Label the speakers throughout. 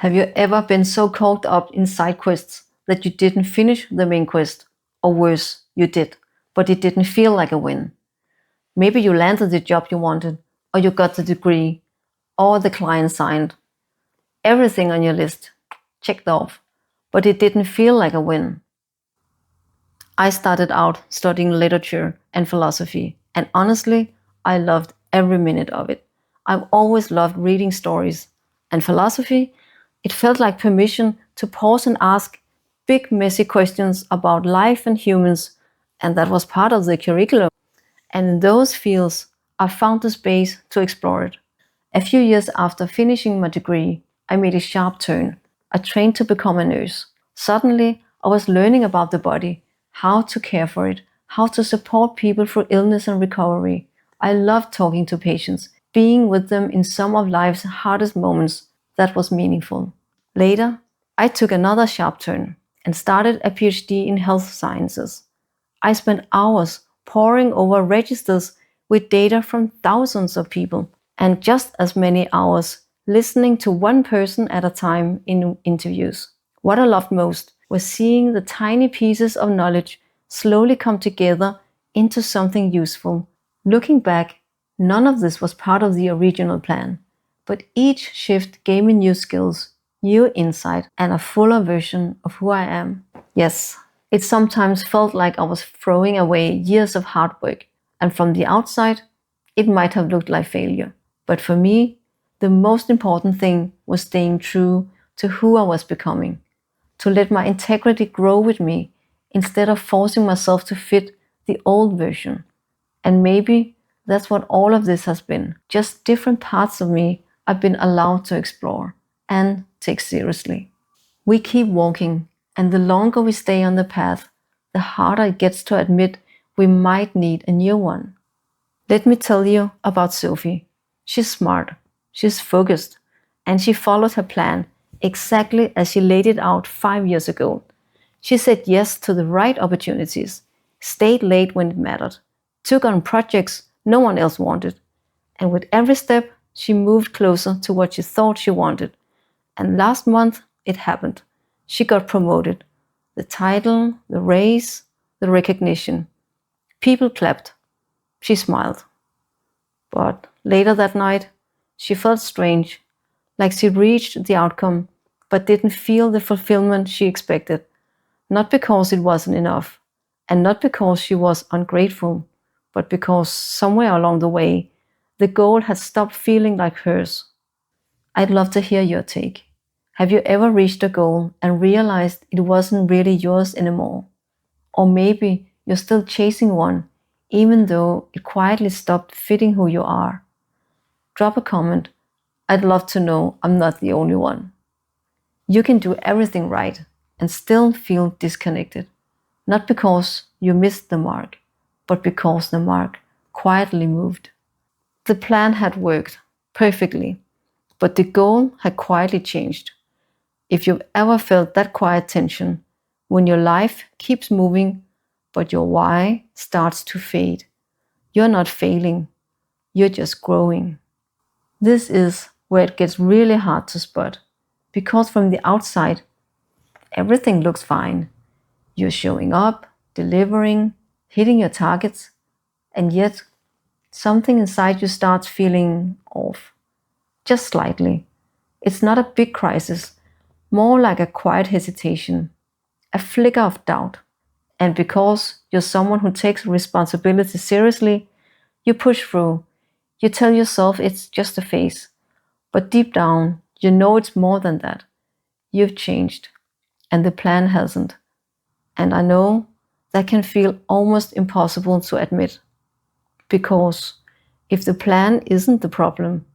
Speaker 1: Have you ever been so caught up in side quests that you didn't finish the main quest? Or worse, you did, but it didn't feel like a win. Maybe you landed the job you wanted, or you got the degree, or the client signed. Everything on your list checked off, but it didn't feel like a win. I started out studying literature and philosophy, and honestly, I loved every minute of it. I've always loved reading stories, and philosophy, it felt like permission to pause and ask big, messy questions about life and humans, and that was part of the curriculum. And in those fields, I found the space to explore it. A few years after finishing my degree, I made a sharp turn. I trained to become a nurse. Suddenly, I was learning about the body, how to care for it, how to support people through illness and recovery. I loved talking to patients, being with them in some of life's hardest moments. That was meaningful. Later, I took another sharp turn and started a PhD in health sciences. I spent hours poring over registers with data from thousands of people, and just as many hours listening to one person at a time in interviews. What I loved most was seeing the tiny pieces of knowledge slowly come together into something useful. Looking back, none of this was part of the original plan, but each shift gave me new skills, new insight, and a fuller version of who I am. Yes, it sometimes felt like I was throwing away years of hard work, and from the outside, it might have looked like failure. But for me, the most important thing was staying true to who I was becoming, to let my integrity grow with me instead of forcing myself to fit the old version. And maybe that's what all of this has been, just different parts of me I've been allowed to explore and take seriously. We keep walking, and the longer we stay on the path, the harder it gets to admit we might need a new one. Let me tell you about Sophie. She's smart, she's focused, and she followed her plan exactly as she laid it out 5 years ago. She said yes to the right opportunities, stayed late when it mattered, took on projects no one else wanted, and with every step, she moved closer to what she thought she wanted. And last month, it happened. She got promoted. The title, the raise, the recognition. People clapped. She smiled. But later that night, she felt strange, like she reached the outcome, but didn't feel the fulfillment she expected. Not because it wasn't enough, and not because she was ungrateful, but because somewhere along the way, the goal had stopped feeling like hers. I'd love to hear your take. Have you ever reached a goal and realized it wasn't really yours anymore? Or maybe you're still chasing one, even though it quietly stopped fitting who you are. Drop a comment. I'd love to know I'm not the only one. You can do everything right and still feel disconnected, not because you missed the mark, but because the mark quietly moved. The plan had worked perfectly, but the goal had quietly changed. If you've ever felt that quiet tension, when your life keeps moving, but your why starts to fade, you're not failing, you're just growing. This is where it gets really hard to spot, because from the outside, everything looks fine. You're showing up, delivering, hitting your targets, and yet something inside you starts feeling off, just slightly. It's not a big crisis, more like a quiet hesitation, a flicker of doubt. And because you're someone who takes responsibility seriously, you push through. You tell yourself it's just a phase. But deep down, you know it's more than that. You've changed, and the plan hasn't. And I know that can feel almost impossible to admit. Because if the plan isn't the problem,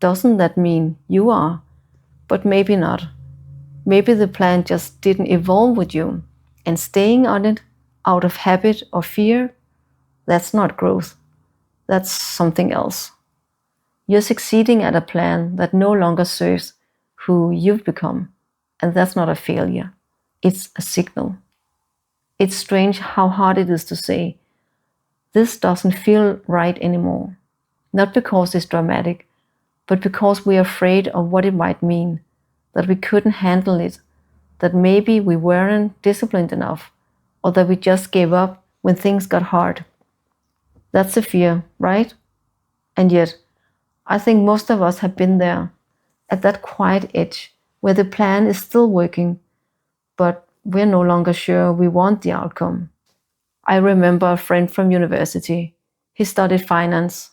Speaker 1: doesn't that mean you are? But maybe not. Maybe the plan just didn't evolve with you, and staying on it out of habit or fear, that's not growth. That's something else. You're succeeding at a plan that no longer serves who you've become, and that's not a failure. It's a signal. It's strange how hard it is to say, this doesn't feel right anymore. Not because it's dramatic, but because we're afraid of what it might mean. that we couldn't handle it, that maybe we weren't disciplined enough, or that we just gave up when things got hard. That's a fear, right? And yet, I think most of us have been there, at that quiet edge where the plan is still working, but we're no longer sure we want the outcome. I remember a friend from university. He studied finance,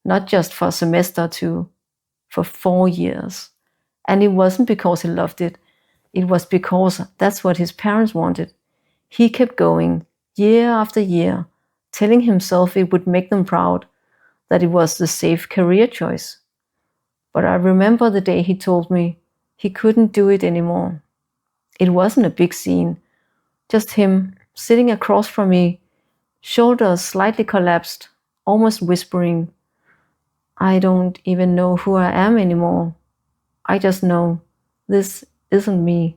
Speaker 1: not just for a semester or two, for 4 years. And it wasn't because he loved it, it was because that's what his parents wanted. He kept going, year after year, telling himself it would make them proud, that it was the safe career choice. But I remember the day he told me he couldn't do it anymore. It wasn't a big scene, just him sitting across from me, shoulders slightly collapsed, almost whispering, "I don't even know who I am anymore. I just know this isn't me."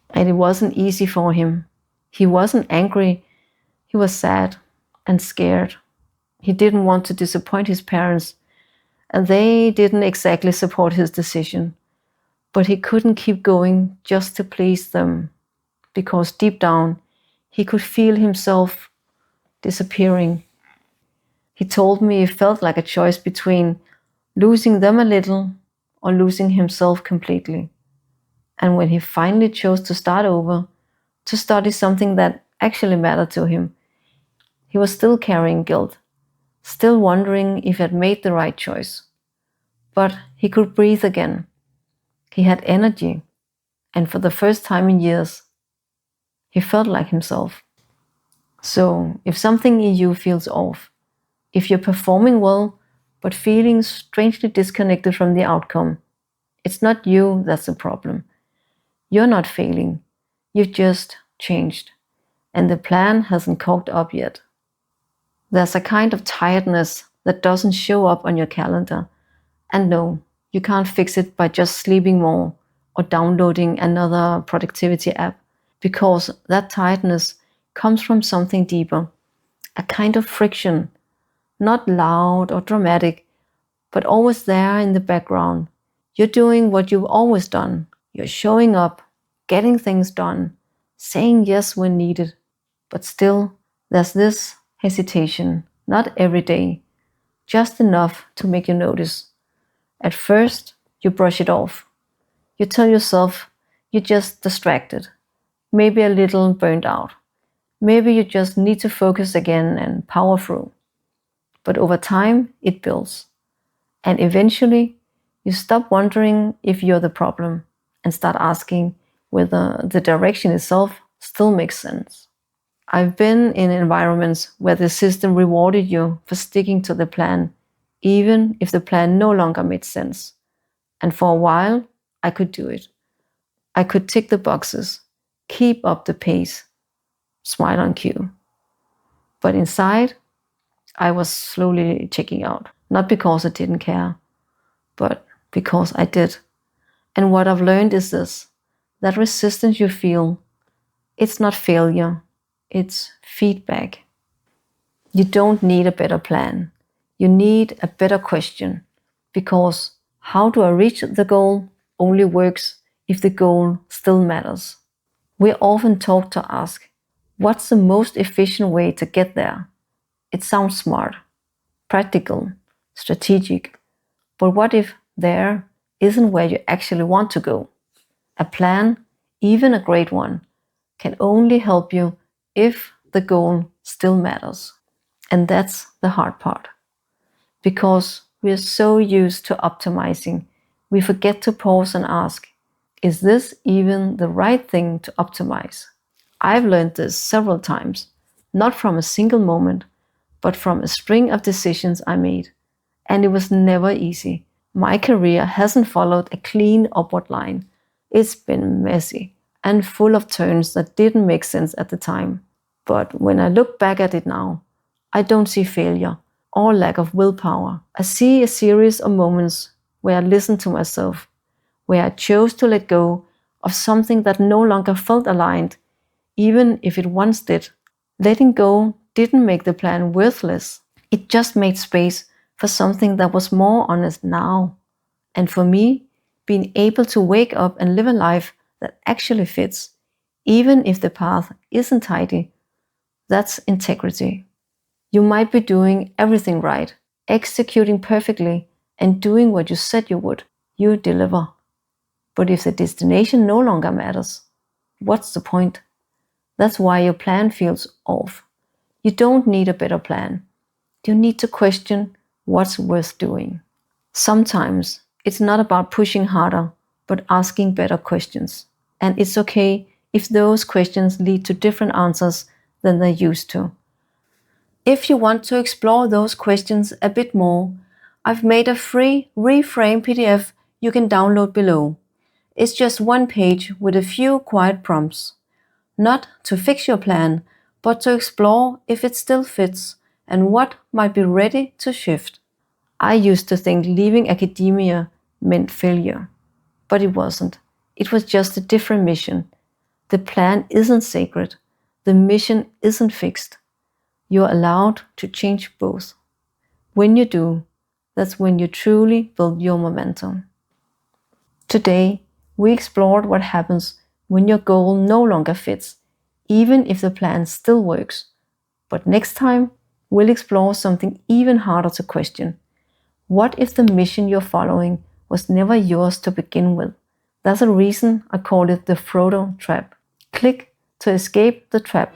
Speaker 1: And it wasn't easy for him. He wasn't angry, he was sad and scared. He didn't want to disappoint his parents, and they didn't exactly support his decision. But he couldn't keep going just to please them, because deep down he could feel himself disappearing. He told me it felt like a choice between losing them a little or losing himself completely. And when he finally chose to start over, to study something that actually mattered to him, he was still carrying guilt, still wondering if he had made the right choice. But he could breathe again. He had energy, and for the first time in years, he felt like himself. So, if something in you feels off, if you're performing well but feeling strangely disconnected from the outcome, it's not you that's the problem. You're not failing. You've just changed, and the plan hasn't caught up yet. There's a kind of tiredness that doesn't show up on your calendar. And no, you can't fix it by just sleeping more or downloading another productivity app, because that tiredness comes from something deeper, a kind of friction, not loud or dramatic, but always there in the background. You're doing what you've always done. You're showing up, getting things done, saying yes when needed, but still there's this hesitation, not every day, just enough to make you notice. At first, you brush it off. You tell yourself you're just distracted, maybe a little burned out. Maybe you just need to focus again and power through. But over time, it builds. And eventually, you stop wondering if you're the problem and start asking whether the direction itself still makes sense. I've been in environments where the system rewarded you for sticking to the plan, even if the plan no longer made sense. And for a while, I could do it. I could tick the boxes, keep up the pace, smile on cue. But inside, I was slowly checking out. Not because I didn't care, but because I did. And what I've learned is this: that resistance you feel, it's not failure, it's feedback. You don't need a better plan. You need a better question. Because how do I reach the goal only works if the goal still matters. We're often taught to ask, what's the most efficient way to get there? It sounds smart, practical, strategic. But what if there isn't where you actually want to go? A plan, even a great one, can only help you if the goal still matters. And that's the hard part. Because we're so used to optimizing, we forget to pause and ask, is this even the right thing to optimize? I've learned this several times, not from a single moment, but from a string of decisions I made. And it was never easy. My career hasn't followed a clean upward line. It's been messy and full of turns that didn't make sense at the time. But when I look back at it now, I don't see failure or lack of willpower. I see a series of moments where I listened to myself, where I chose to let go of something that no longer felt aligned, even if it once did. Letting go didn't make the plan worthless. It just made space for something that was more honest now. And for me, being able to wake up and live a life that actually fits, even if the path isn't tidy. That's integrity. You might be doing everything right, executing perfectly, and doing what you said you would. You deliver. But if the destination no longer matters, what's the point? That's why your plan feels off. You don't need a better plan. You need to question what's worth doing. Sometimes it's not about pushing harder, but asking better questions. And it's okay if those questions lead to different answers than they used to. If you want to explore those questions a bit more, I've made a free Reframe PDF you can download below. It's just one page with a few quiet prompts. Not to fix your plan, but to explore if it still fits and what might be ready to shift. I used to think leaving academia meant failure, but it wasn't. It was just a different mission. The plan isn't sacred. The mission isn't fixed. You're allowed to change both. When you do, that's when you truly build your momentum. Today, we explored what happens when your goal no longer fits, even if the plan still works. But next time, we'll explore something even harder to question. What if the mission you're following was never yours to begin with? That's a reason I call it the Frodo trap. Click to escape the trap.